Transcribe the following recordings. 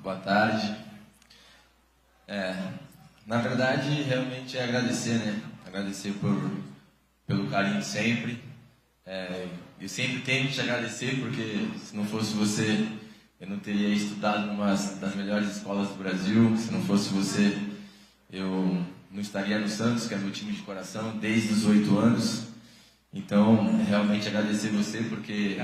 boa tarde. Na verdade, realmente é agradecer, né? Agradecer pelo carinho sempre. Eu sempre tenho que te agradecer, porque se não fosse você, eu não teria estudado numa das melhores escolas do Brasil. Se não fosse você, eu não estaria no Santos, que é meu time de coração, desde os 8 anos. Então, realmente agradecer você, porque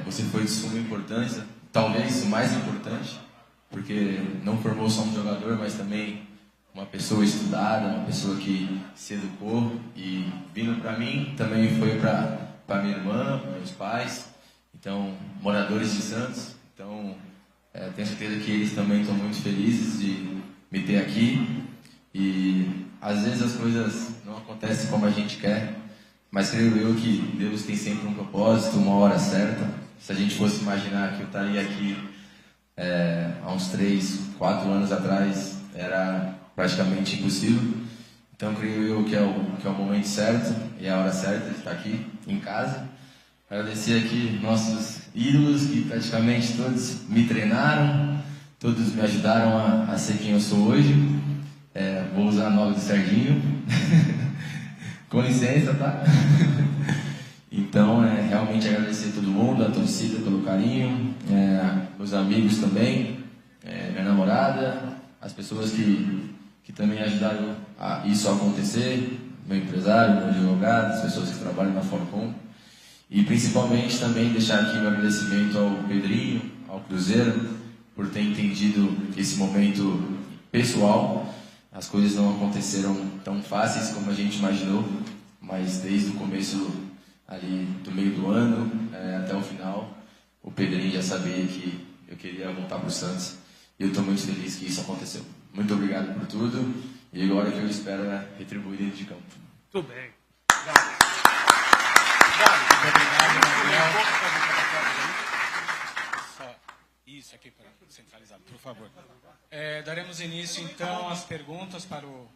você foi de suma importância, talvez o mais importante, porque não formou só um jogador, mas também uma pessoa estudada, uma pessoa que se educou, e vindo para mim, também foi para minha irmã, para meus pais, então, moradores de Santos. Então, tenho certeza que eles também estão muito felizes de me ter aqui, e às vezes as coisas não acontecem como a gente quer, mas creio eu que Deus tem sempre um propósito, uma hora certa. Se a gente fosse imaginar que eu estaria aqui há uns 3, 4 anos atrás, era praticamente impossível. Então creio eu que é o momento certo e a hora certa de estar aqui em casa. Agradecer aqui nossos ídolos, que praticamente todos me treinaram, todos me ajudaram a ser quem eu sou hoje. Vou usar a nova do Serginho. Com licença, tá? Então, realmente agradecer a todo mundo, a torcida pelo carinho, meus amigos também, minha namorada, as pessoas que também ajudaram a isso acontecer, meu empresário, meu advogado, as pessoas que trabalham na Forcom. E principalmente também deixar aqui meu agradecimento ao Pedrinho, ao Cruzeiro, por ter entendido esse momento pessoal. As coisas não aconteceram tão fáceis como a gente imaginou, mas desde o começo ali do meio do ano até o final, o Pedrinho já sabia que eu queria voltar para o Santos, e eu estou muito feliz que isso aconteceu. Muito obrigado por tudo, e agora que eu espero retribuir dentro de campo. Tudo bem. Obrigado. Isso aqui para centralizar, por favor. Daremos início, então, às perguntas para o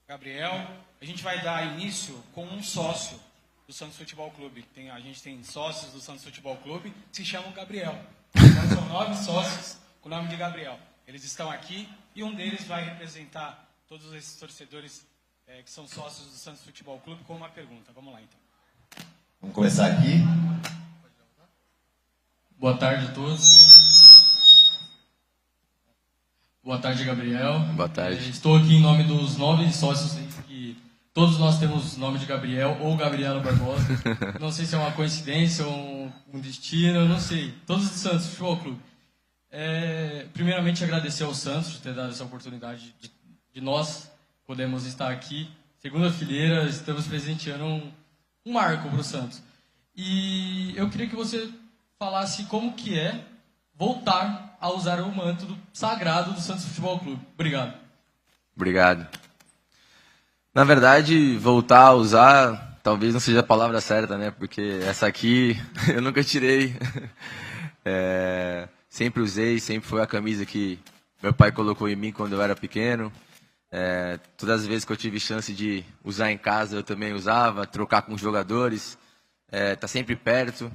Gabriel. A gente vai dar início com um sócio do Santos Futebol Clube. A gente tem sócios do Santos Futebol Clube que se chamam Gabriel. Então, são 9 sócios com o nome de Gabriel. Eles estão aqui e um deles vai representar todos esses torcedores que são sócios do Santos Futebol Clube com uma pergunta. Vamos lá, então. Vamos começar aqui. Boa tarde a todos. Boa tarde, Gabriel. Boa tarde. Estou aqui em nome dos 9 sócios, que todos nós temos nome de Gabriel ou Gabriela Barbosa. Não sei se é uma coincidência ou um destino, eu não sei. Todos do Santos Futebol Clube. Primeiramente, agradecer ao Santos por ter dado essa oportunidade de nós podemos estar aqui. Segunda fileira, estamos presenteando um marco para o Santos. E eu queria que você falasse como que é voltar a usar o manto sagrado do Santos Futebol Clube. Obrigado. Obrigado. Na verdade, voltar a usar talvez não seja a palavra certa, né? Porque essa aqui eu nunca tirei. Sempre usei, sempre foi a camisa que meu pai colocou em mim quando eu era pequeno. Todas as vezes que eu tive chance de usar em casa, eu também usava, trocar com os jogadores, tá sempre perto.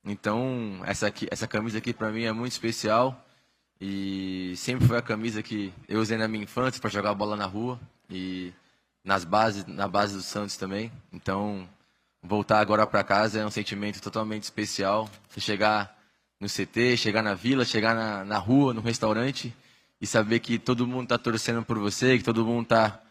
Então, essa camisa aqui para mim é muito especial, e sempre foi a camisa que eu usei na minha infância para jogar bola na rua e na base do Santos também. Então, voltar agora para casa é um sentimento totalmente especial. Você chegar no CT, chegar na vila, chegar na rua, no restaurante, e saber que todo mundo está torcendo por você, que todo mundo está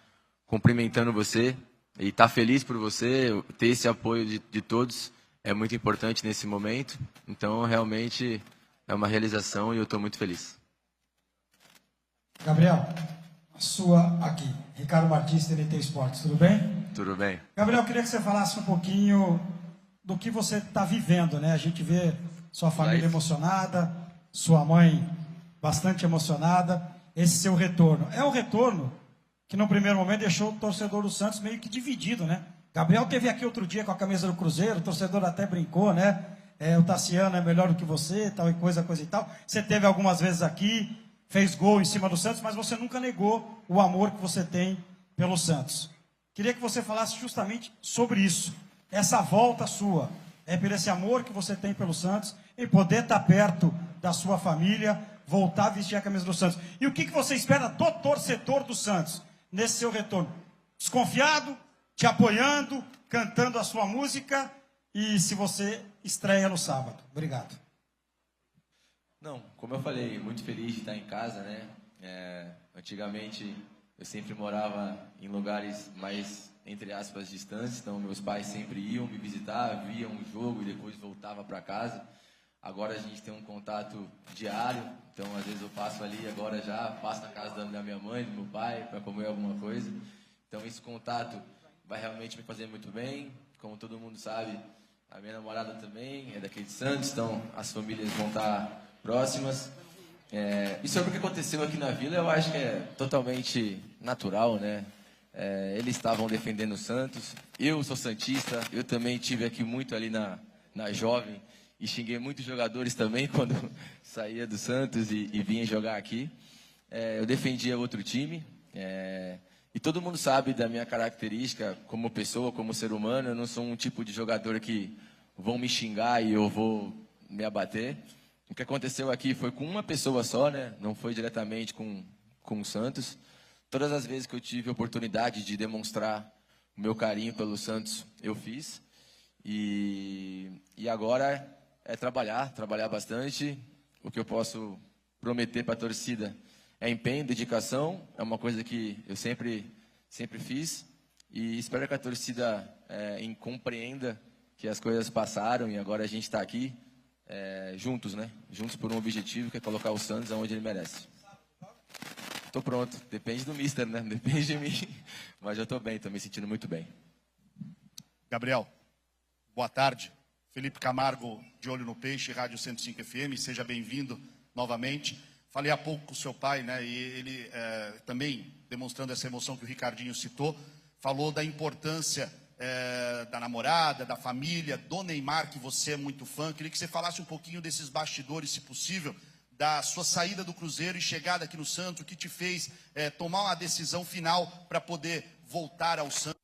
cumprimentando você e está feliz por você. Ter esse apoio de todos é muito importante nesse momento. Então, realmente, é uma realização e eu estou muito feliz. Gabriel, a sua aqui. Ricardo Martins, TNT Esportes, tudo bem? Tudo bem. Gabriel, eu queria que você falasse um pouquinho do que você está vivendo, né? A gente vê sua família emocionada, sua mãe bastante emocionada, esse seu retorno. É um retorno que, no primeiro momento, deixou o torcedor do Santos meio que dividido, né? Gabriel teve aqui outro dia com a camisa do Cruzeiro, o torcedor até brincou, né? O Tassiano é melhor do que você, tal e coisa e tal. Você teve algumas vezes aqui, fez gol em cima do Santos, mas você nunca negou o amor que você tem pelo Santos. Queria que você falasse justamente sobre isso. Essa volta sua, por esse amor que você tem pelo Santos, e poder estar perto da sua família, voltar a vestir a camisa do Santos. E o que você espera do torcedor do Santos nesse seu retorno? Desconfiado, te apoiando, cantando a sua música, e se você estreia no sábado. Obrigado. Não, como eu falei, muito feliz de estar em casa, né? Antigamente eu sempre morava em lugares mais, entre aspas, distantes, então meus pais sempre iam me visitar, viam um jogo e depois voltava para casa. Agora a gente tem um contato diário, então às vezes eu passo ali, agora já passo na casa da minha mãe, do meu pai, para comer alguma coisa. Então esse contato vai realmente me fazer muito bem. Como todo mundo sabe, a minha namorada também é daqui de Santos, então as famílias vão estar próximas. E sobre o que aconteceu aqui na Vila, eu acho que é totalmente natural, né? Eles estavam defendendo o Santos, eu sou santista, eu também tive aqui muito ali na Jovem e xinguei muitos jogadores também quando saía do Santos e vinha jogar aqui. Eu defendia outro time, e todo mundo sabe da minha característica como pessoa, como ser humano. Eu não sou um tipo de jogador que vão me xingar e eu vou me abater. O que aconteceu aqui foi com uma pessoa só, né? Não foi diretamente com o Santos. Todas as vezes que eu tive a oportunidade de demonstrar o meu carinho pelo Santos, eu fiz. E agora é trabalhar bastante. O que eu posso prometer para a torcida é empenho, dedicação. É uma coisa que eu sempre fiz. E espero que a torcida compreenda que as coisas passaram e agora a gente está aqui. Juntos, né? Juntos por um objetivo, que é colocar o Santos onde ele merece. Tô pronto. Depende do mister, né? Depende de mim. Mas eu tô bem, tô me sentindo muito bem. Gabriel, boa tarde. Felipe Camargo, de Olho no Peixe, Rádio 105 FM. Seja bem-vindo novamente. Falei há pouco com o seu pai, né? E ele também, demonstrando essa emoção que o Ricardinho citou, falou da importância da namorada, da família, do Neymar, que você é muito fã. Queria que você falasse um pouquinho desses bastidores, se possível, da sua saída do Cruzeiro e chegada aqui no Santos, o que te fez tomar uma decisão final para poder voltar ao Santos.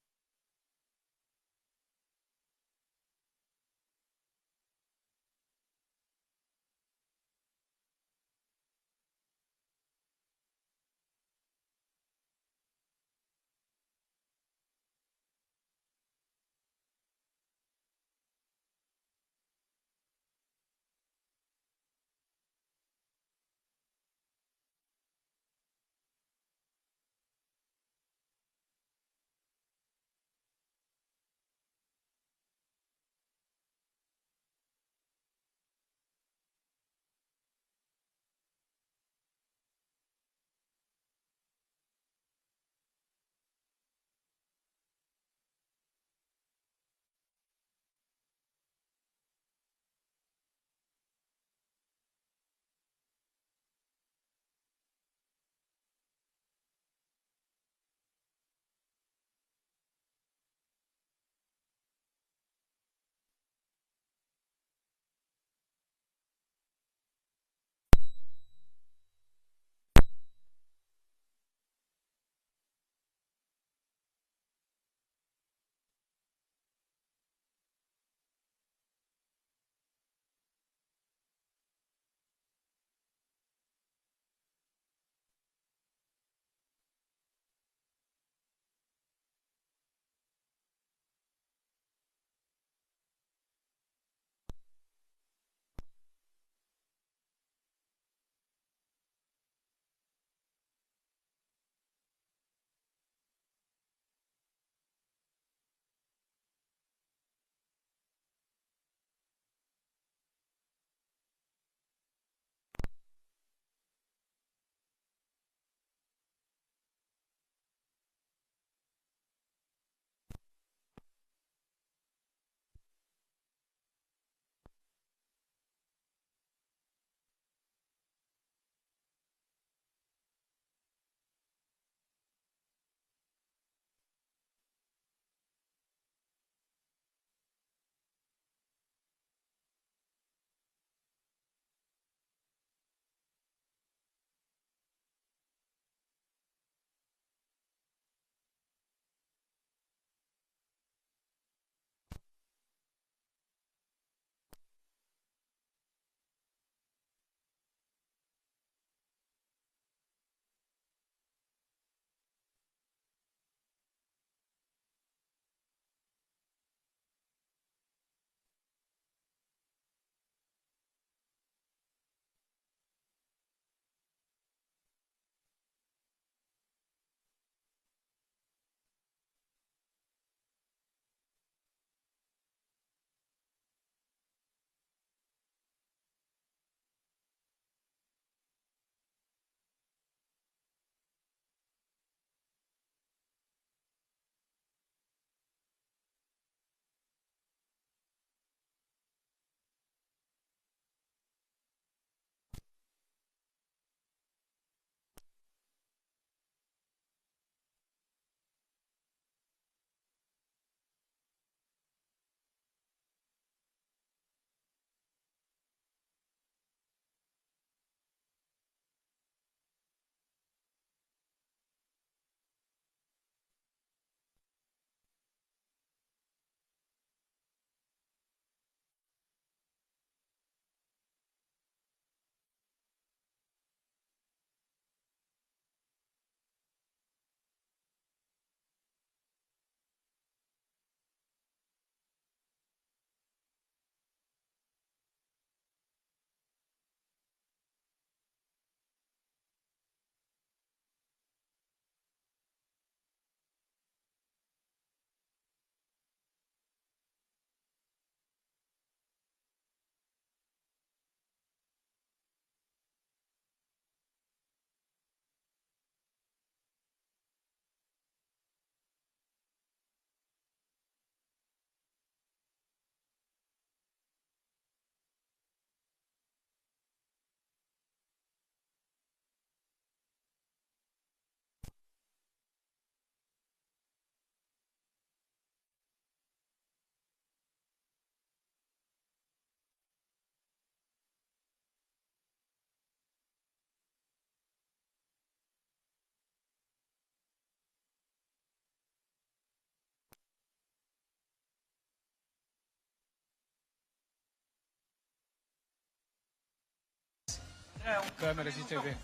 câmeras de TV.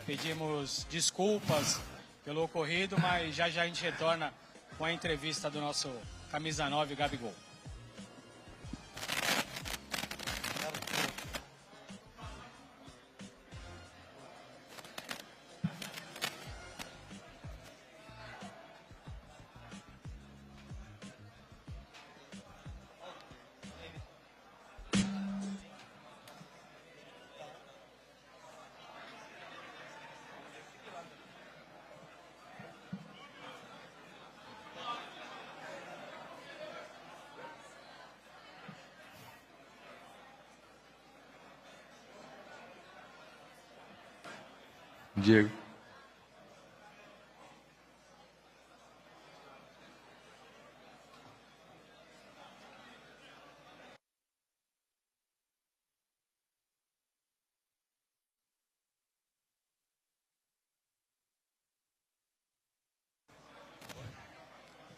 Pedimos desculpas pelo ocorrido, mas já a gente retorna com a entrevista do nosso camisa 9, Gabigol. Diego.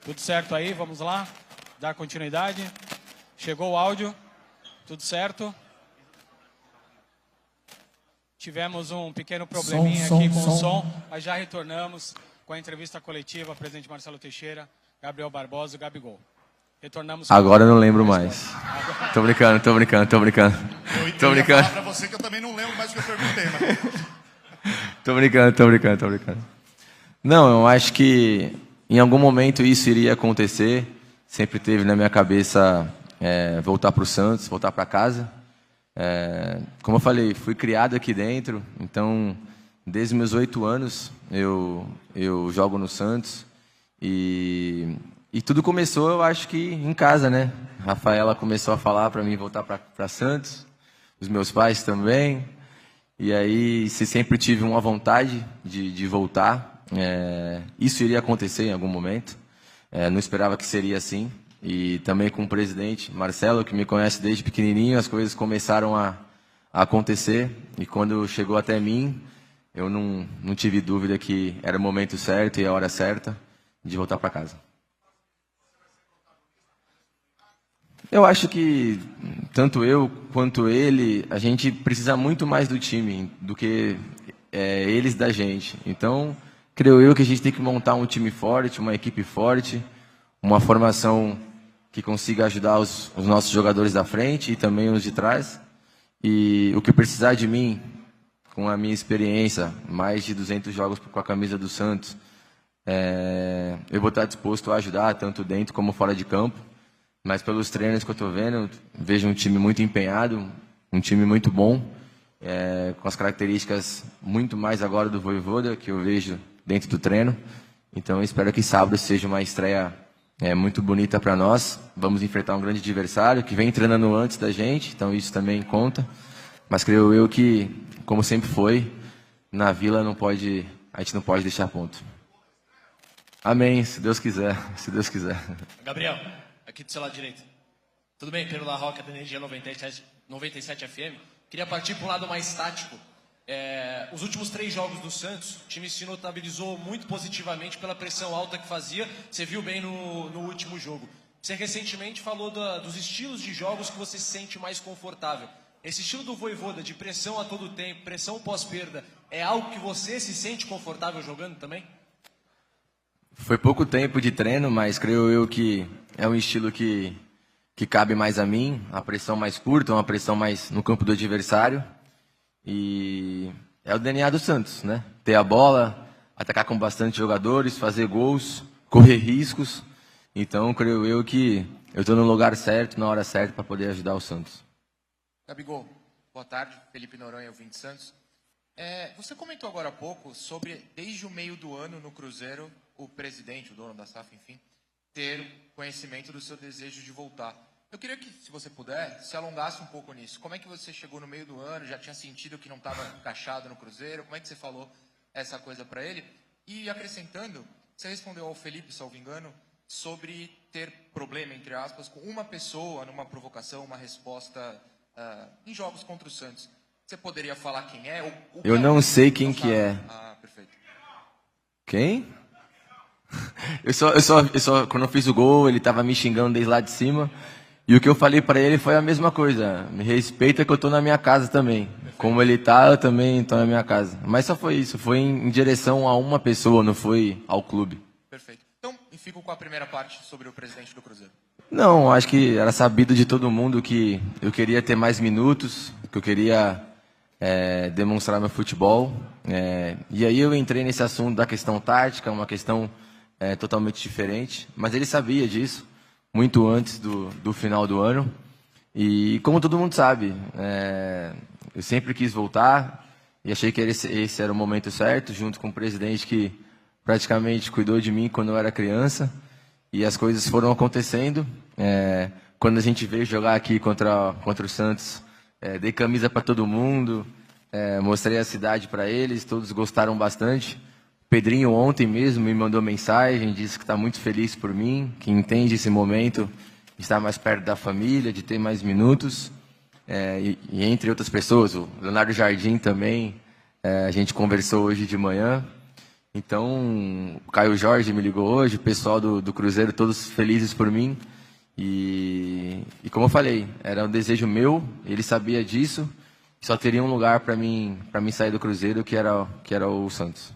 Tudo certo aí? Vamos lá? Dar continuidade. Chegou o áudio. Tudo certo? Tivemos um pequeno probleminha aqui com o som, mas já retornamos com a entrevista coletiva, presidente Marcelo Teixeira, Gabriel Barbosa e Gabigol. Retornamos. Agora eu não lembro mais. Tô brincando. Eu ia falar pra você que eu também não lembro mais o que eu perguntei, mas... Tô brincando. Não, eu acho que em algum momento isso iria acontecer. Sempre teve na minha cabeça voltar para o Santos, voltar para casa. Como eu falei, fui criado aqui dentro, então desde meus 8 anos eu jogo no Santos e tudo começou, eu acho que em casa, né? A Rafaela começou a falar para mim voltar para Santos, os meus pais também, e aí se sempre tive uma vontade de voltar, isso iria acontecer em algum momento, não esperava que seria assim. E também com o presidente Marcelo, que me conhece desde pequenininho, as coisas começaram a acontecer. E quando chegou até mim, eu não tive dúvida que era o momento certo e a hora certa de voltar para casa. Eu acho que tanto eu quanto ele, a gente precisa muito mais do time do que eles da gente. Então, creio eu que a gente tem que montar um time forte, uma equipe forte, uma formação que consiga ajudar os nossos jogadores da frente e também os de trás. E o que precisar de mim, com a minha experiência, mais de 200 jogos com a camisa do Santos, eu vou estar disposto a ajudar, tanto dentro como fora de campo. Mas pelos treinos que eu estou vendo, vejo um time muito empenhado, um time muito bom, com as características muito mais agora do Vojvoda, que eu vejo dentro do treino. Então eu espero que sábado seja uma estreia muito bonita para nós. Vamos enfrentar um grande adversário que vem treinando antes da gente, então isso também conta. Mas creio eu que, como sempre foi, na Vila a gente não pode deixar ponto. Amém, se Deus quiser, se Deus quiser. Gabriel, aqui do seu lado direito. Tudo bem? Pedro La Roca, da Energia 97 FM. Queria partir para um lado mais tático. Os últimos 3 jogos do Santos, o time se notabilizou muito positivamente pela pressão alta que fazia. Você viu bem no último jogo. Você recentemente falou dos estilos de jogos que você se sente mais confortável. Esse estilo do Vojvoda, de pressão a todo tempo, pressão pós-perda, é algo que você se sente confortável jogando também? Foi pouco tempo de treino, mas creio eu que é um estilo que cabe mais a mim. A pressão mais curta, uma pressão mais no campo do adversário. E é o DNA do Santos, né? Ter a bola, atacar com bastante jogadores, fazer gols, correr riscos. Então, creio eu que eu estou no lugar certo, na hora certa, para poder ajudar o Santos. Gabigol, boa tarde. Felipe Noronha, ouvinte Santos. Você comentou agora há pouco sobre, desde o meio do ano no Cruzeiro, o presidente, o dono da SAF, enfim, ter conhecimento do seu desejo de voltar. Eu queria que, se você puder, se alongasse um pouco nisso. Como é que você chegou no meio do ano, já tinha sentido que não estava encaixado no Cruzeiro? Como é que você falou essa coisa para ele? E acrescentando, você respondeu ao Felipe, salvo engano, sobre ter problema, entre aspas, com uma pessoa numa provocação, uma resposta em jogos contra o Santos. Você poderia falar quem é? Eu não sei quem que é. Ah, perfeito. Quem? Quando eu fiz o gol, ele tava me xingando desde lá de cima. E o que eu falei para ele foi a mesma coisa. Me respeita que eu tô na minha casa também. Como ele tá, eu também tô na minha casa. Mas só foi isso. Foi em direção a uma pessoa, não foi ao clube. Perfeito. Então, e fico com a primeira parte sobre o presidente do Cruzeiro. Não, acho que era sabido de todo mundo que eu queria ter mais minutos, que eu queria demonstrar meu futebol. E aí eu entrei nesse assunto da questão tática, uma questão totalmente diferente. Mas ele sabia disso muito antes do final do ano. E como todo mundo sabe, eu sempre quis voltar e achei que esse era o momento certo, junto com o presidente que praticamente cuidou de mim quando eu era criança. E as coisas foram acontecendo. Quando a gente veio jogar aqui contra o Santos, dei camisa para todo mundo, mostrei a cidade para eles, todos gostaram bastante. Pedrinho ontem mesmo me mandou mensagem, disse que está muito feliz por mim, que entende esse momento, de estar mais perto da família, de ter mais minutos, e entre outras pessoas, o Leonardo Jardim também, a gente conversou hoje de manhã. Então, o Caio Jorge me ligou hoje, o pessoal do Cruzeiro, todos felizes por mim. E como eu falei, era um desejo meu, ele sabia disso, só teria um lugar para mim sair do Cruzeiro, que era o Santos.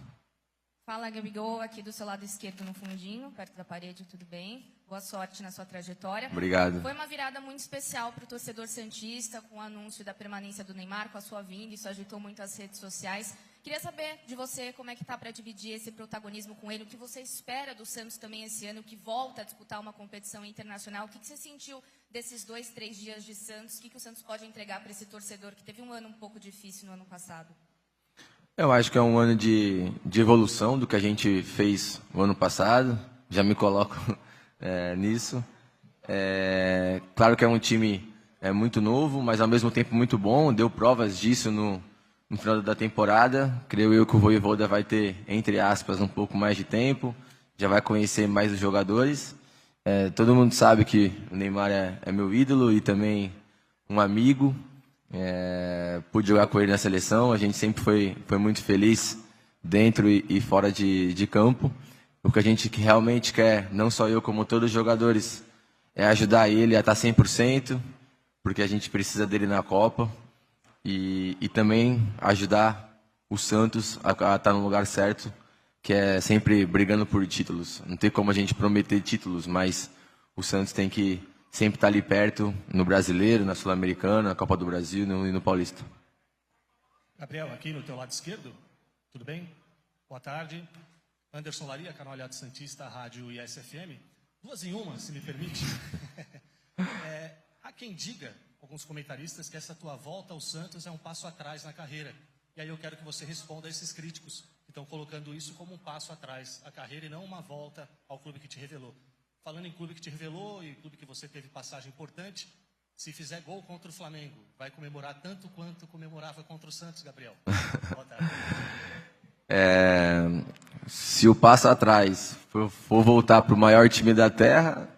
Fala, Gabigol, aqui do seu lado esquerdo no fundinho, perto da parede, tudo bem? Boa sorte na sua trajetória. Obrigado. Foi uma virada muito especial para o torcedor santista, com o anúncio da permanência do Neymar, com a sua vinda, isso agitou muito as redes sociais. Queria saber de você como é que está para dividir esse protagonismo com ele, o que você espera do Santos também esse ano, que volta a disputar uma competição internacional. O que você sentiu desses 2, 3 dias de Santos? O que o Santos pode entregar para esse torcedor que teve um ano um pouco difícil no ano passado? Eu acho que é um ano de evolução do que a gente fez no ano passado. Já me coloco nisso. Claro que é um time muito novo, mas ao mesmo tempo muito bom. Deu provas disso no final da temporada. Creio eu que o Vojvoda vai ter, entre aspas, um pouco mais de tempo. Já vai conhecer mais os jogadores. Todo mundo sabe que o Neymar é meu ídolo e também um amigo. Pude jogar com ele na seleção, a gente sempre foi muito feliz dentro e fora de campo. O que a gente realmente quer, não só eu como todos os jogadores, é ajudar ele a estar 100%, porque a gente precisa dele na Copa, e também ajudar o Santos a estar no lugar certo, que é sempre brigando por títulos. Não tem como a gente prometer títulos, mas o Santos tem que sempre estar ali perto, no Brasileiro, na Sul-Americana, na Copa do Brasil e no Paulista. Gabriel, aqui no teu lado esquerdo, tudo bem? Boa tarde. Anderson Laria, canal Aliado Santista, Rádio ISFM. 2 em 1, se me permite. Há quem diga, alguns comentaristas, que essa tua volta ao Santos é um passo atrás na carreira. E aí eu quero que você responda a esses críticos que estão colocando isso como um passo atrás à carreira e não uma volta ao clube que te revelou. Falando em clube que te revelou e clube que você teve passagem importante, se fizer gol contra o Flamengo, vai comemorar tanto quanto comemorava contra o Santos, Gabriel? Boa tarde. Se o passo atrás for voltar para o maior time da Terra...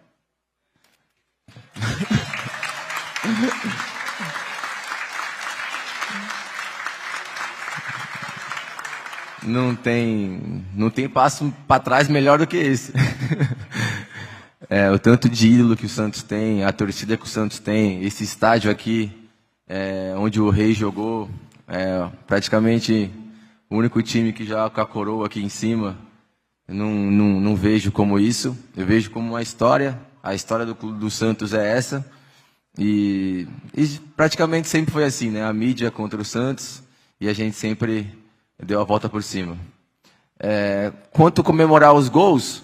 Não tem passo para trás melhor do que esse. O tanto de ídolo que o Santos tem, a torcida que o Santos tem, esse estádio aqui, onde o Rei jogou, praticamente o único time que joga com a coroa aqui em cima. Não vejo como isso, eu vejo como uma história. A história do Santos é essa. E praticamente sempre foi assim, né? A mídia contra o Santos e a gente sempre deu a volta por cima. Quanto comemorar os gols,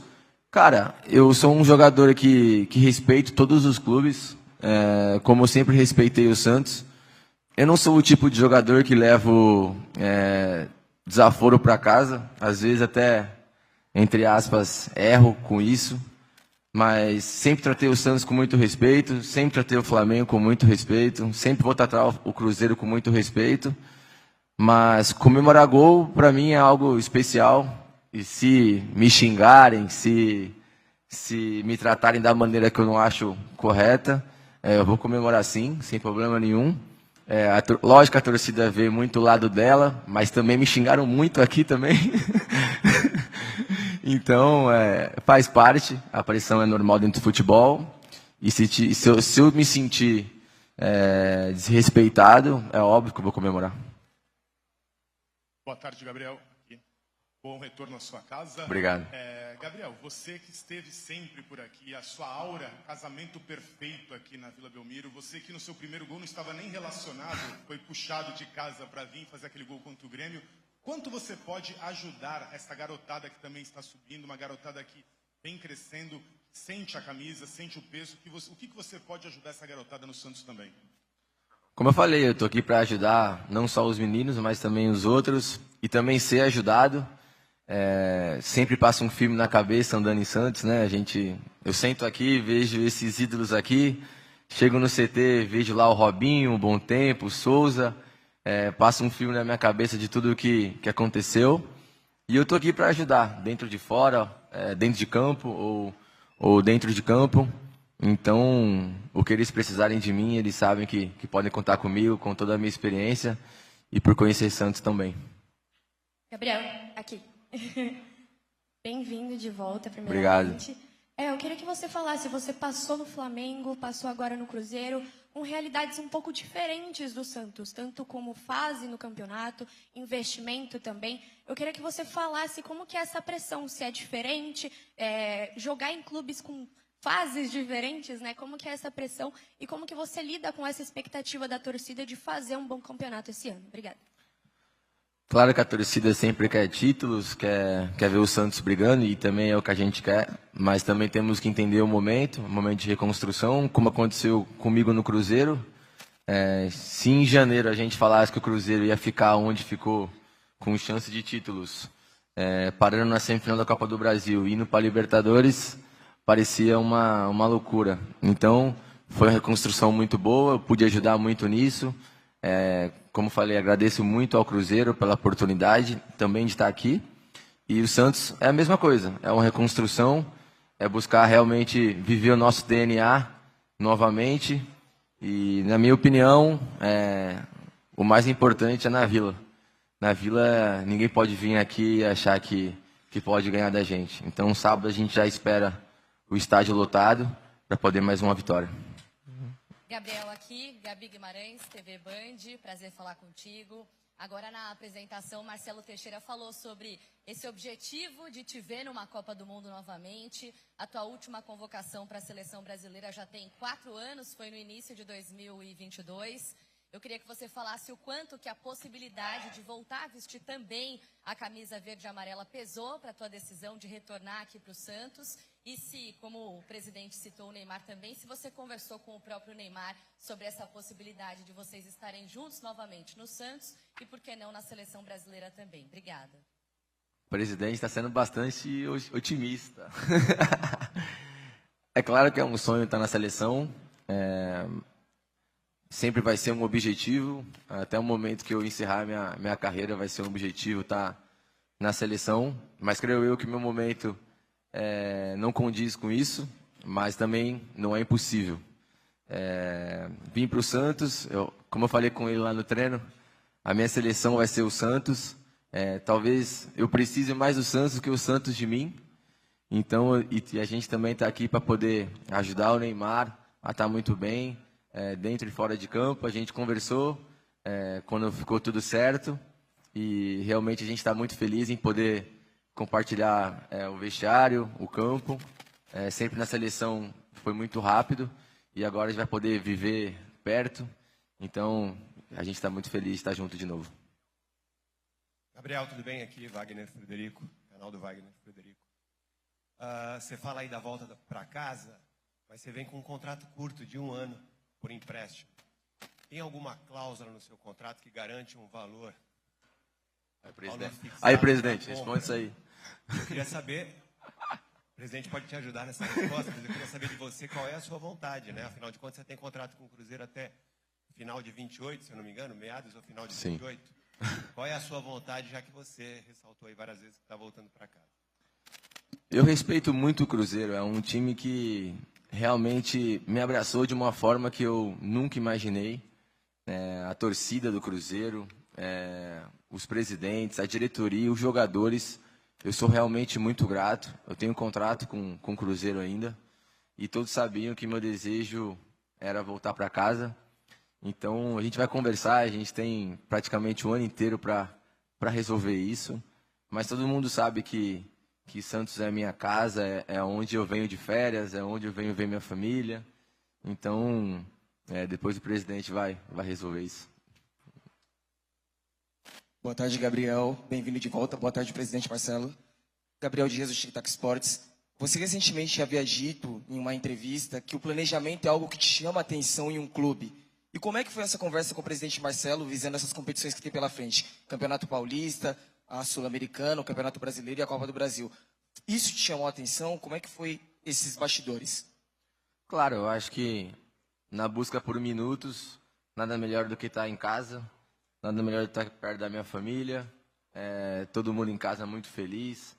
cara, eu sou um jogador que respeito todos os clubes, como eu sempre respeitei o Santos. Eu não sou o tipo de jogador que levo desaforo para casa, às vezes até, entre aspas, erro com isso. Mas sempre tratei o Santos com muito respeito, sempre tratei o Flamengo com muito respeito, sempre vou tratar o Cruzeiro com muito respeito. Mas comemorar gol, para mim, é algo especial. E se me xingarem, se me tratarem da maneira que eu não acho correta, eu vou comemorar sim, sem problema nenhum. Lógico que a torcida vê muito o lado dela, mas também me xingaram muito aqui também. Então, faz parte, a pressão é normal dentro do futebol. E se eu me sentir desrespeitado, é óbvio que eu vou comemorar. Boa tarde, Gabriel. Bom retorno à sua casa. Obrigado. Gabriel, você que esteve sempre por aqui, a sua aura, casamento perfeito aqui na Vila Belmiro, você que no seu primeiro gol não estava nem relacionado, foi puxado de casa para vir fazer aquele gol contra o Grêmio. Quanto você pode ajudar essa garotada que também está subindo, uma garotada que vem crescendo, sente a camisa, sente o peso, o que você pode ajudar essa garotada no Santos também? Como eu falei, eu estou aqui para ajudar não só os meninos, mas também os outros, e também ser ajudado. Sempre passa um filme na cabeça andando em Santos, né? Eu sento aqui, vejo esses ídolos aqui, chego no CT, vejo lá o Robinho, o Bom Tempo, o Souza, passa um filme na minha cabeça de tudo que aconteceu, e eu estou aqui para ajudar, dentro de fora, dentro de campo ou dentro de campo. Então, o que eles precisarem de mim, eles sabem que podem contar comigo, com toda a minha experiência e por conhecer Santos também. Gabriel, aqui. Bem-vindo de volta, primeiramente. Obrigado. Eu queria que você falasse, você passou no Flamengo, passou agora no Cruzeiro, com realidades um pouco diferentes do Santos, tanto como fase no campeonato, investimento também. Eu queria que você falasse como que é essa pressão, se é diferente, jogar em clubes com fases diferentes, né? Como que é essa pressão e como que você lida com essa expectativa da torcida de fazer um bom campeonato esse ano? Obrigada. Claro que a torcida sempre quer títulos, quer ver o Santos brigando, e também é o que a gente quer, mas também temos que entender o momento de reconstrução, como aconteceu comigo no Cruzeiro. Se em janeiro a gente falasse que o Cruzeiro ia ficar onde ficou, com chance de títulos, parando na semifinal da Copa do Brasil e indo para a Libertadores, parecia uma loucura. Então, foi uma reconstrução muito boa, eu pude ajudar muito nisso. Como falei, agradeço muito ao Cruzeiro pela oportunidade também de estar aqui. E o Santos é a mesma coisa, é uma reconstrução, é buscar realmente viver o nosso DNA novamente. E, na minha opinião, o mais importante é na Vila. Na Vila, ninguém pode vir aqui e achar que pode ganhar da gente. Então, sábado a gente já espera o estádio lotado para poder mais uma vitória. Gabriel aqui, Gabi Guimarães, TV Band, prazer falar contigo. Agora na apresentação, Marcelo Teixeira falou sobre esse objetivo de te ver numa Copa do Mundo novamente. A tua última convocação para a seleção brasileira já tem 4 anos, foi no início de 2022. Eu queria que você falasse o quanto que a possibilidade de voltar a vestir também a camisa verde e amarela pesou para a tua decisão de retornar aqui para o Santos. E se, como o presidente citou o Neymar também, se você conversou com o próprio Neymar sobre essa possibilidade de vocês estarem juntos novamente no Santos e, por que não, na seleção brasileira também. Obrigada. O presidente está sendo bastante otimista. É claro que é um sonho estar na seleção. Sempre vai ser um objetivo. Até o momento que eu encerrar minha carreira vai ser um objetivo estar na seleção. Mas creio eu que meu momento não condiz com isso, mas também não é impossível. Vim para o Santos, como eu falei com ele lá no treino, a minha seleção vai ser o Santos. Talvez eu precise mais do Santos que o Santos de mim. Então, e a gente também está aqui para poder ajudar o Neymar a estar muito bem, dentro e fora de campo. A gente conversou quando ficou tudo certo e realmente a gente está muito feliz em poder compartilhar o vestiário, o campo. Sempre na seleção foi muito rápido e agora a gente vai poder viver perto. Então, a gente está muito feliz de estar junto de novo. Gabriel, tudo bem? Aqui, Wagner Frederico, canal do Wagner Frederico. Você fala aí da volta para casa, mas você vem com um contrato curto de 1 ano por empréstimo. Tem alguma cláusula no seu contrato que garante um valor? Aí, presidente, responde isso aí. Eu queria saber, o presidente pode te ajudar nessa resposta, mas eu queria saber de você qual é a sua vontade, né? Afinal de contas, você tem contrato com o Cruzeiro até final de 28, se eu não me engano, meados ou final de 28. Qual é a sua vontade, já que você ressaltou aí várias vezes que está voltando para casa? Eu respeito muito o Cruzeiro, é um time que realmente me abraçou de uma forma que eu nunca imaginei. a torcida do Cruzeiro, os presidentes, a diretoria, os jogadores. Eu sou realmente muito grato. Eu tenho contrato com o Cruzeiro ainda. E todos sabiam que meu desejo era voltar para casa. Então, a gente vai conversar. A gente tem praticamente um ano inteiro para resolver isso. Mas todo mundo sabe que Santos é a minha casa, é onde eu venho de férias, é onde eu venho ver minha família. Então, depois o presidente vai resolver isso. Boa tarde, Gabriel. Bem-vindo de volta. Boa tarde, presidente Marcelo. Gabriel Dias, do Tic Tac Sports. Você recentemente havia dito em uma entrevista que o planejamento é algo que te chama a atenção em um clube. E como é que foi essa conversa com o presidente Marcelo, visando essas competições que tem pela frente? Campeonato Paulista, a Sul-Americana, o Campeonato Brasileiro e a Copa do Brasil. Isso te chamou a atenção? Como é que foi esses bastidores? Claro, eu acho que na busca por minutos, nada melhor do que estar em casa, nada melhor do que estar perto da minha família, todo mundo em casa muito feliz.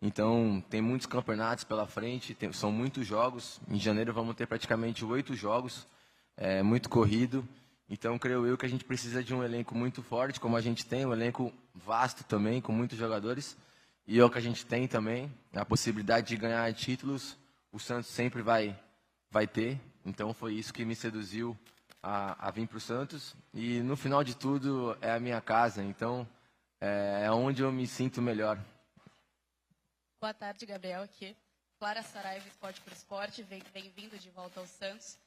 Então, tem muitos campeonatos pela frente, são muitos jogos. Em janeiro vamos ter praticamente 8 jogos, muito corrido. Então, creio eu que a gente precisa de um elenco muito forte, como a gente tem, um elenco vasto também, com muitos jogadores. E é o que a gente tem também, a possibilidade de ganhar títulos, o Santos sempre vai ter. Então, foi isso que me seduziu a vir para o Santos. E, no final de tudo, é a minha casa, então é onde eu me sinto melhor. Boa tarde, Gabriel, aqui. Clara Saraiva, Esporte por Esporte, bem-vindo de volta ao Santos.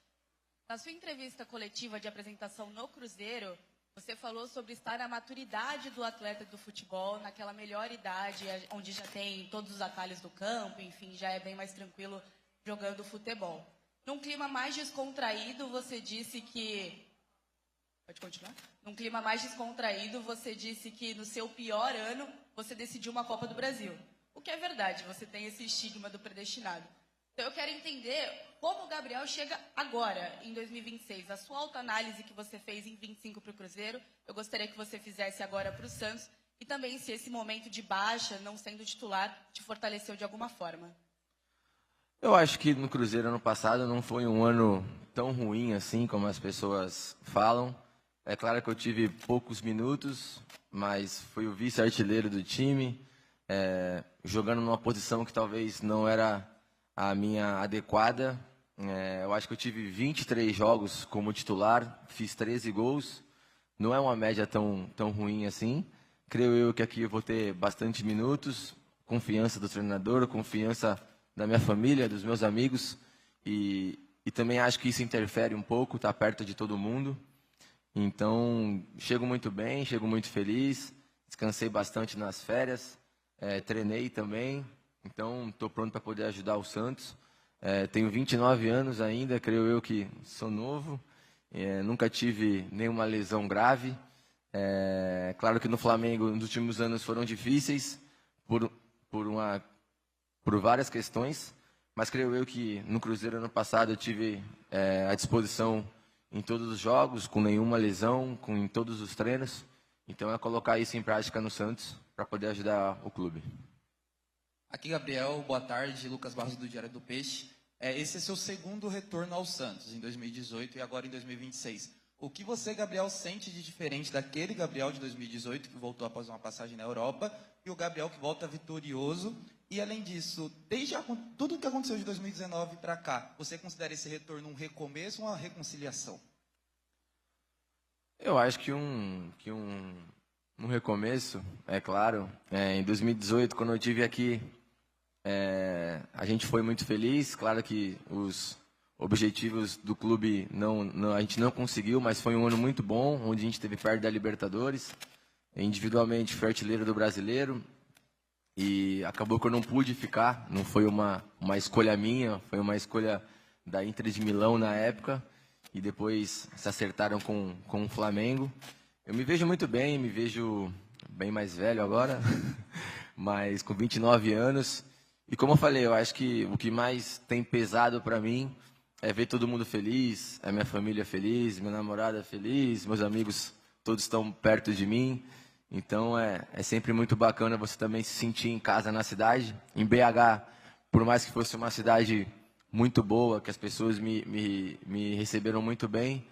Na sua entrevista coletiva de apresentação no Cruzeiro, você falou sobre estar na maturidade do atleta do futebol, naquela melhor idade, onde já tem todos os atalhos do campo, enfim, já é bem mais tranquilo jogando futebol. Num clima mais descontraído, você disse que... Pode continuar? Num clima mais descontraído, você disse que no seu pior ano, você decidiu uma Copa do Brasil. O que é verdade, você tem esse estigma do predestinado. Então eu quero entender como o Gabriel chega agora, em 2026. A sua autoanálise que você fez em 25 para o Cruzeiro, eu gostaria que você fizesse agora para o Santos. E também se esse momento de baixa, não sendo titular, te fortaleceu de alguma forma. Eu acho que no Cruzeiro ano passado não foi um ano tão ruim assim como as pessoas falam. É claro que eu tive poucos minutos, mas fui o vice-artilheiro do time. Jogando numa posição que talvez não era a minha adequada. Eu acho que eu tive 23 jogos como titular, fiz 13 gols. Não é uma média tão ruim assim. Creio eu que aqui eu vou ter bastante minutos, confiança do treinador, confiança da minha família, dos meus amigos. E também acho que isso interfere um pouco, estar perto de todo mundo. Então, chego muito bem, chego muito feliz. Descansei bastante nas férias. Treinei também, então estou pronto para poder ajudar o Santos. Tenho 29 anos ainda, creio eu que sou novo. Nunca tive nenhuma lesão grave. Claro que no Flamengo, nos últimos anos foram difíceis por várias questões, mas creio eu que no Cruzeiro ano passado eu tive à disposição em todos os jogos, com nenhuma lesão, em todos os treinos. Então é colocar isso em prática no Santos para poder ajudar o clube. Aqui, Gabriel, boa tarde. Lucas Barros, do Diário do Peixe. Esse é seu segundo retorno ao Santos, em 2018 e agora em 2026. O que você, Gabriel, sente de diferente daquele Gabriel de 2018, que voltou após uma passagem na Europa, e o Gabriel que volta vitorioso? E, além disso, desde tudo o que aconteceu de 2019 para cá, você considera esse retorno um recomeço ou uma reconciliação? Eu acho que um recomeço, é claro. Em 2018, quando eu estive aqui, a gente foi muito feliz. Claro que os objetivos do clube a gente não conseguiu, mas foi um ano muito bom, onde a gente esteve perto da Libertadores. Individualmente, fui artilheiro do Brasileiro. E acabou que eu não pude ficar. Não foi uma escolha minha, foi uma escolha da Inter de Milão na época. E depois se acertaram com o Flamengo. Eu me vejo muito bem, me vejo bem mais velho agora, mas com 29 anos. E como eu falei, eu acho que o que mais tem pesado para mim é ver todo mundo feliz, a minha família feliz, minha namorada feliz, meus amigos todos estão perto de mim. Então é sempre muito bacana você também se sentir em casa na cidade. Em BH, por mais que fosse uma cidade muito boa, que as pessoas me receberam muito bem,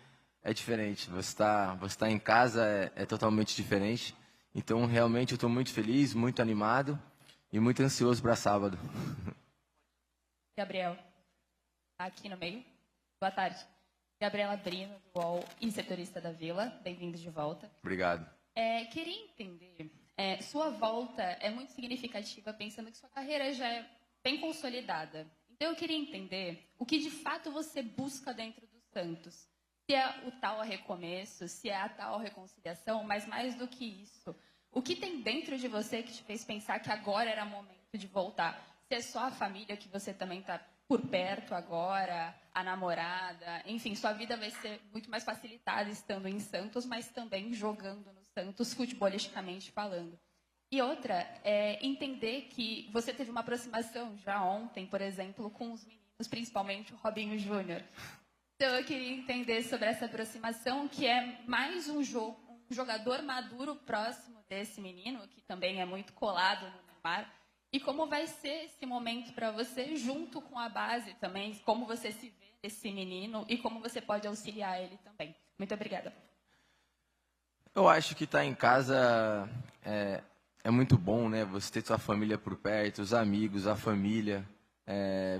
é diferente. Você tá em casa é totalmente diferente. Então, realmente, eu estou muito feliz, muito animado e muito ansioso para sábado. Gabriel, aqui no meio. Boa tarde. Gabriela Brino, do UOL e setorista da Vila. Bem-vindo de volta. Obrigado. Queria entender, sua volta é muito significativa, pensando que sua carreira já é bem consolidada. Então, eu queria entender o que, de fato, você busca dentro do Santos. Se é o tal recomeço, se é a tal reconciliação, mas mais do que isso, o que tem dentro de você que te fez pensar que agora era momento de voltar? Se é só a família que você também está por perto agora, a namorada, enfim, sua vida vai ser muito mais facilitada estando em Santos, mas também jogando no Santos, futebolisticamente falando. E outra, entender que você teve uma aproximação já ontem, por exemplo, com os meninos, principalmente o Robinho Júnior. Então, eu queria entender sobre essa aproximação, que é mais um jogador maduro próximo desse menino, que também é muito colado no Neymar, e como vai ser esse momento para você, junto com a base também, como você se vê nesse menino e como você pode auxiliar ele também. Muito obrigada. Eu acho que estar em casa é muito bom, né? Você ter sua família por perto, os amigos, a família,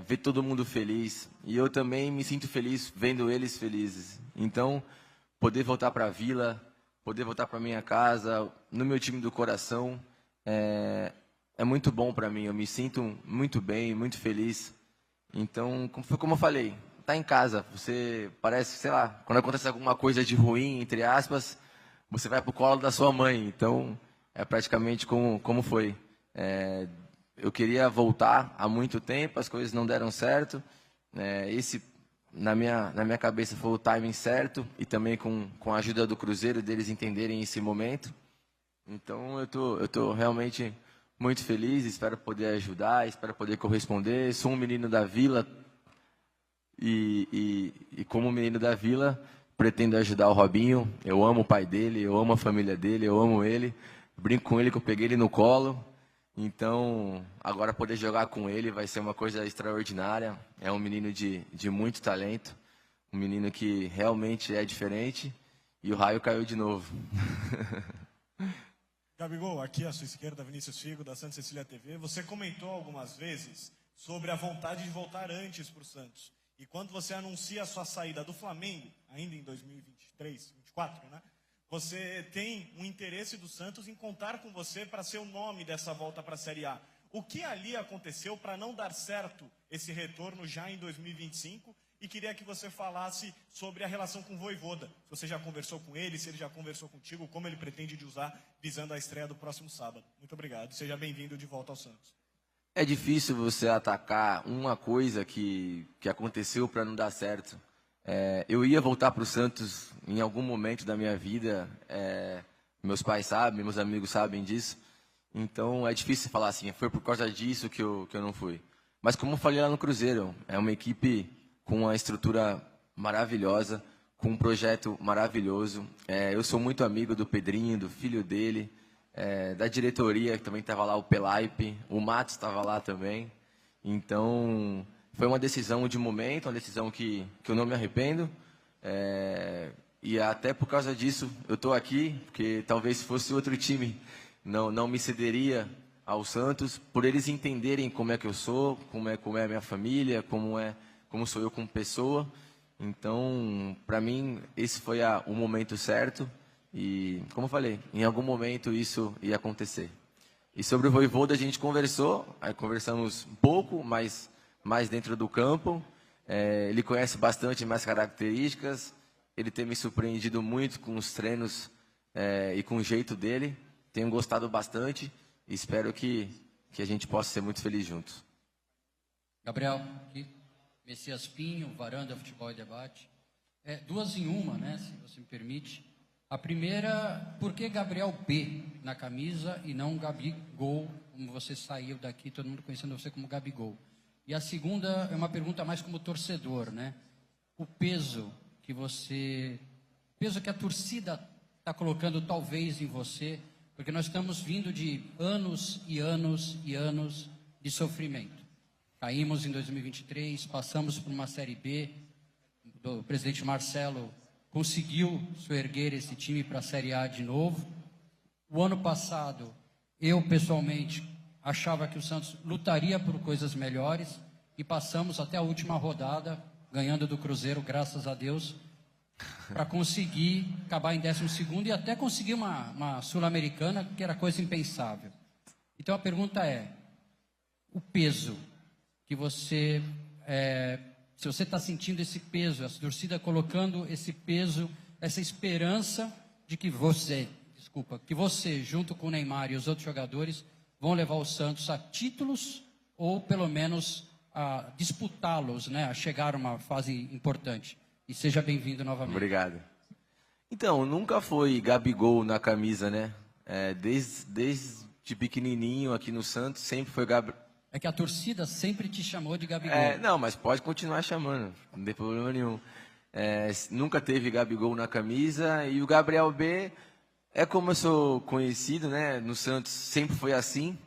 ver todo mundo feliz. E eu também me sinto feliz vendo eles felizes. Então, poder voltar para a Vila, poder voltar para minha casa, no meu time do coração, é muito bom para mim. Eu me sinto muito bem, muito feliz. Então, como eu falei, tá em casa. Você parece, sei lá, quando acontece alguma coisa de ruim, entre aspas, você vai pro colo da sua mãe. Então, é praticamente como foi. Eu queria voltar há muito tempo, as coisas não deram certo. Esse, na minha cabeça, foi o timing certo, e também com a ajuda do Cruzeiro, deles entenderem esse momento. Então, eu tô realmente muito feliz, espero poder ajudar, espero poder corresponder. Sou um menino da Vila e como menino da Vila, pretendo ajudar o Robinho. Eu amo o pai dele, eu amo a família dele, eu amo ele. Brinco com ele que eu peguei ele no colo. Então, agora poder jogar com ele vai ser uma coisa extraordinária. É um menino de muito talento, um menino que realmente é diferente, e o raio caiu de novo. Gabigol, aqui à sua esquerda, Vinícius Figo, da Santa Cecília TV. Você comentou algumas vezes sobre a vontade de voltar antes para o Santos. E quando você anuncia a sua saída do Flamengo, ainda em 2023, 2024, né? Você tem um interesse do Santos em contar com você para ser o nome dessa volta para a Série A. O que ali aconteceu para não dar certo esse retorno já em 2025? E queria que você falasse sobre a relação com o Vojvoda. Se você já conversou com ele, se ele já conversou contigo, como ele pretende de usar visando a estreia do próximo sábado. Muito obrigado. Seja bem-vindo de volta ao Santos. É difícil você atacar uma coisa que aconteceu para não dar certo. Eu ia voltar para o Santos em algum momento da minha vida. Meus pais sabem, meus amigos sabem disso. Então é difícil falar assim, foi por causa disso que eu não fui. Mas como eu falei lá no Cruzeiro, é uma equipe com uma estrutura maravilhosa, com um projeto maravilhoso. Eu sou muito amigo do Pedrinho, do filho dele, da diretoria, que também estava lá, o Pelaipe, o Matos estava lá também. Então, foi uma decisão de momento, uma decisão que eu não me arrependo. E até por causa disso, eu estou aqui, porque talvez se fosse outro time, não me cederia ao Santos, por eles entenderem como é que eu sou, como é a minha família, como sou eu como pessoa. Então, para mim, esse foi o momento certo. E, como eu falei, em algum momento isso ia acontecer. E sobre o Vojvoda a gente conversou, aí conversamos um pouco, mas mais dentro do campo. Ele conhece bastante minhas características, ele tem me surpreendido muito com os treinos e com o jeito dele. Tenho gostado bastante e espero que a gente possa ser muito feliz juntos. Gabriel, aqui. Messias Pinho, Varanda, Futebol e Debate. Duas em uma, né, se você me permite. A primeira, por que Gabriel B na camisa e não Gabigol, como você saiu daqui, todo mundo conhecendo você como Gabigol? E a segunda é uma pergunta mais como torcedor, né? O peso que a torcida está colocando talvez em você, porque nós estamos vindo de anos e anos e anos de sofrimento. Caímos em 2023, passamos por uma Série B, o presidente Marcelo conseguiu soerguer esse time para a Série A de novo. O ano passado, eu pessoalmente achava que o Santos lutaria por coisas melhores e passamos até a última rodada, ganhando do Cruzeiro, graças a Deus, para conseguir acabar em 12º e até conseguir uma Sul-Americana, que era coisa impensável. Então a pergunta é, o peso que você... se você está sentindo esse peso, a torcida colocando esse peso, essa esperança de que você, junto com o Neymar e os outros jogadores, vão levar o Santos a títulos ou pelo menos a disputá-los, né, a chegar a uma fase importante. E seja bem-vindo novamente. Obrigado. Então, nunca foi Gabigol na camisa, né? Desde pequenininho aqui no Santos, sempre foi Gabigol. É que a torcida sempre te chamou de Gabigol. Não, mas pode continuar chamando, não tem problema nenhum. Nunca teve Gabigol na camisa e o Gabriel B, como eu sou conhecido, né, no Santos sempre foi assim.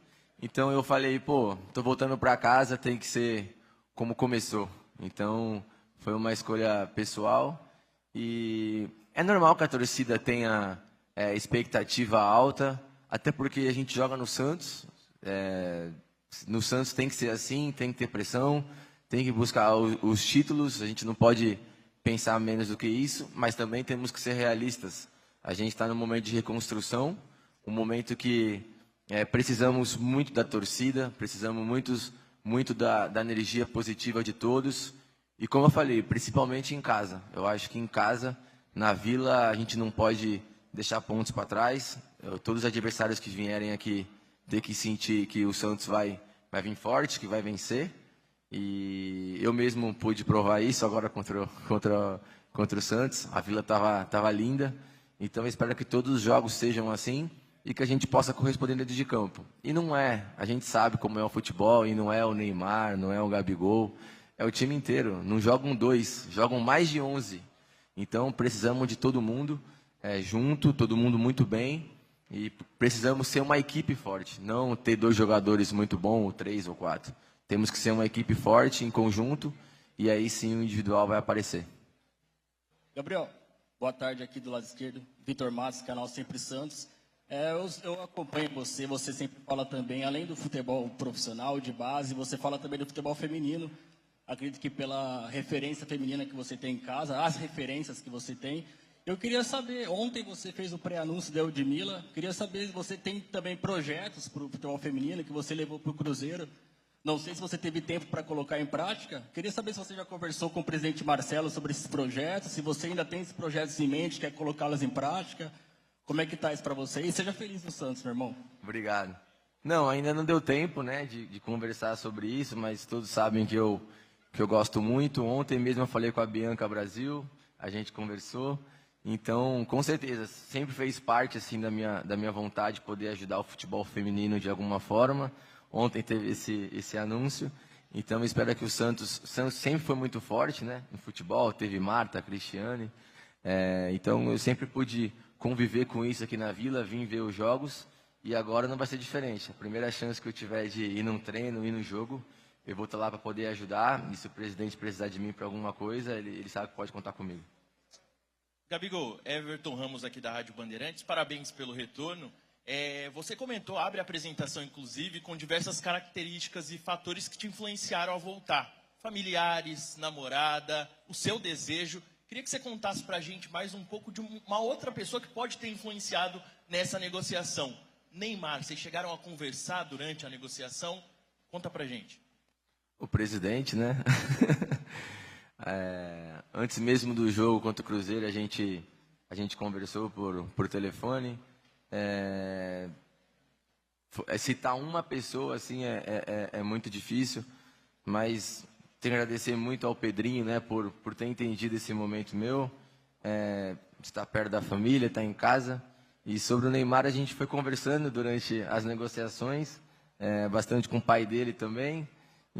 Então eu falei, tô voltando para casa, tem que ser como começou. Então foi uma escolha pessoal e é normal que a torcida tenha expectativa alta, até porque a gente joga no Santos. No Santos tem que ser assim, tem que ter pressão, tem que buscar os títulos, a gente não pode pensar menos do que isso, mas também temos que ser realistas. A gente está num momento de reconstrução, um momento que precisamos muito da torcida, precisamos muito da energia positiva de todos. E como eu falei, principalmente em casa. Eu acho que em casa, na Vila, a gente não pode deixar pontos para trás. Todos os adversários que vierem aqui ter que sentir que o Santos vai vir forte, que vai vencer. E eu mesmo pude provar isso agora contra o Santos. A Vila tava linda. Então eu espero que todos os jogos sejam assim e que a gente possa corresponder dentro de campo. E não a gente sabe como é o futebol, e não é o Neymar, não é o Gabigol, é o time inteiro. Não jogam 2, jogam mais de 11. Então precisamos de todo mundo junto, todo mundo muito bem. E precisamos ser uma equipe forte, não ter 2 jogadores muito bons, ou 3 ou 4. Temos que ser uma equipe forte, em conjunto, e aí sim o individual vai aparecer. Gabriel, boa tarde aqui do lado esquerdo. Vitor Matos, canal Sempre Santos. Eu acompanho você sempre fala também, além do futebol profissional, de base, você fala também do futebol feminino. Acredito que pela referência feminina que você tem em casa, as referências que você tem. Eu queria saber, ontem você fez o pré-anúncio da Eudmila, queria saber se você tem também projetos para o futebol feminino que você levou para o Cruzeiro. Não sei se você teve tempo para colocar em prática. Queria saber se você já conversou com o presidente Marcelo sobre esses projetos, se você ainda tem esses projetos em mente, quer colocá-los em prática. Como é que está isso para você? E seja feliz no Santos, meu irmão. Obrigado. Não, ainda não deu tempo, né, de conversar sobre isso, mas todos sabem que eu gosto muito. Ontem mesmo eu falei com a Bianca Brasil, a gente conversou. Então, com certeza, sempre fez parte assim da minha vontade de poder ajudar o futebol feminino de alguma forma. Ontem teve esse anúncio. Então, eu espero que o Santos sempre foi muito forte, né, no futebol. Teve Marta, Cristiane. Então, eu sempre pude conviver com isso aqui na Vila, vim ver os jogos. E agora não vai ser diferente. A primeira chance que eu tiver de ir num treino, ir no jogo, eu vou estar lá para poder ajudar. E se o presidente precisar de mim para alguma coisa, ele sabe que pode contar comigo. Gabigol, Everton Ramos aqui da Rádio Bandeirantes, parabéns pelo retorno. Você comentou, abre a apresentação inclusive, com diversas características e fatores que te influenciaram a voltar. Familiares, namorada, o seu desejo. Queria que você contasse pra gente mais um pouco de uma outra pessoa que pode ter influenciado nessa negociação. Neymar, vocês chegaram a conversar durante a negociação? Conta pra gente. O presidente, né? Antes mesmo do jogo contra o Cruzeiro, a gente conversou por telefone. Citar uma pessoa assim é muito difícil, mas tenho que agradecer muito ao Pedrinho, né, por ter entendido esse momento meu, estar perto da família, estar em casa. E sobre o Neymar a gente foi conversando durante as negociações, bastante com o pai dele também.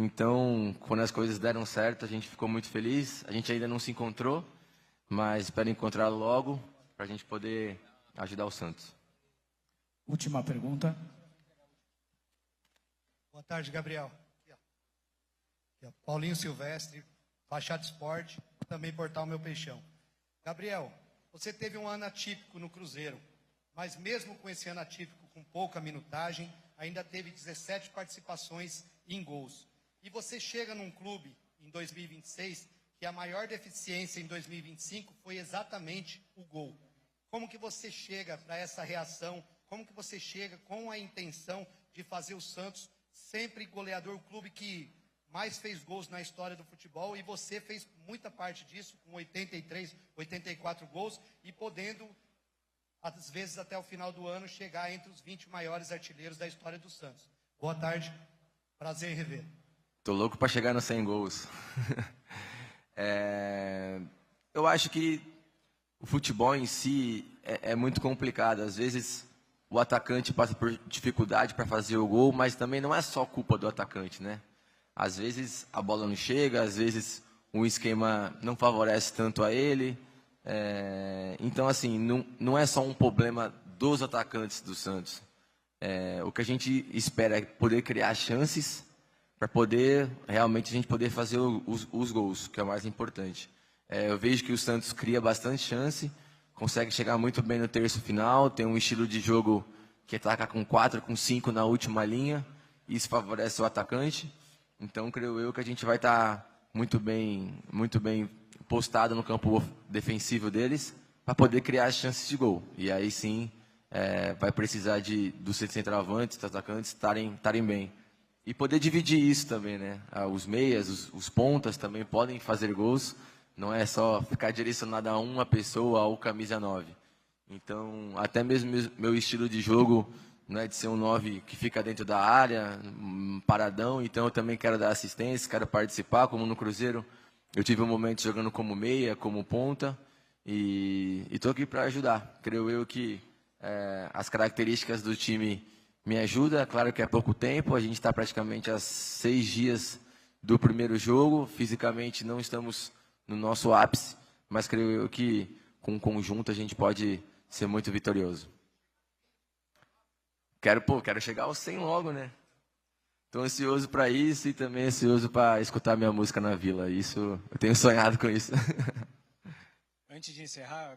Então, quando as coisas deram certo, a gente ficou muito feliz. A gente ainda não se encontrou, mas espero encontrá-lo logo para a gente poder ajudar o Santos. Última pergunta. Boa tarde, Gabriel. Aqui, ó. Paulinho Silvestre, Baixada Esporte, também Portal Meu Peixão. Gabriel, você teve um ano atípico no Cruzeiro, mas mesmo com esse ano atípico, com pouca minutagem, ainda teve 17 participações em gols. E você chega num clube em 2026 que a maior deficiência em 2025 foi exatamente o gol. Como que você chega para essa reação? Como que você chega com a intenção de fazer o Santos sempre goleador, o clube que mais fez gols na história do futebol, e você fez muita parte disso, com 83, 84 gols, e podendo, às vezes até o final do ano, chegar entre os 20 maiores artilheiros da história do Santos. Boa tarde, prazer em rever. Tô louco para chegar nos 100 gols. Eu acho que o futebol em si é muito complicado. Às vezes o atacante passa por dificuldade para fazer o gol, mas também não é só culpa do atacante, né? Às vezes a bola não chega, às vezes o esquema não favorece tanto a ele. Então, assim, não é só um problema dos atacantes do Santos. O que a gente espera é poder criar chances para poder, realmente, a gente poder fazer os gols, que é o mais importante. Eu vejo que o Santos cria bastante chance, consegue chegar muito bem no terço final, tem um estilo de jogo que ataca com 4, com 5 na última linha, e isso favorece o atacante. Então, creio eu que a gente vai estar muito bem postado no campo defensivo deles para poder criar chances de gol. E aí sim, vai precisar dos centroavantes, dos atacantes estarem bem. E poder dividir isso também, né? Os meias, os pontas também podem fazer gols. Não é só ficar direcionado a uma pessoa ou camisa 9. Então, até mesmo meu estilo de jogo não é de ser um 9 que fica dentro da área, paradão. Então, eu também quero dar assistência, quero participar, como no Cruzeiro. Eu tive um momento jogando como meia, como ponta, e estou aqui para ajudar. Creio eu que as características do time me ajudam. Claro que é pouco tempo, a gente está praticamente a 6 dias do primeiro jogo. Fisicamente não estamos no nosso ápice, mas creio eu que com o conjunto a gente pode ser muito vitorioso. Quero chegar aos 100 logo, né? Estou ansioso para isso e também ansioso para escutar minha música na Vila. Isso, eu tenho sonhado com isso. Antes de encerrar,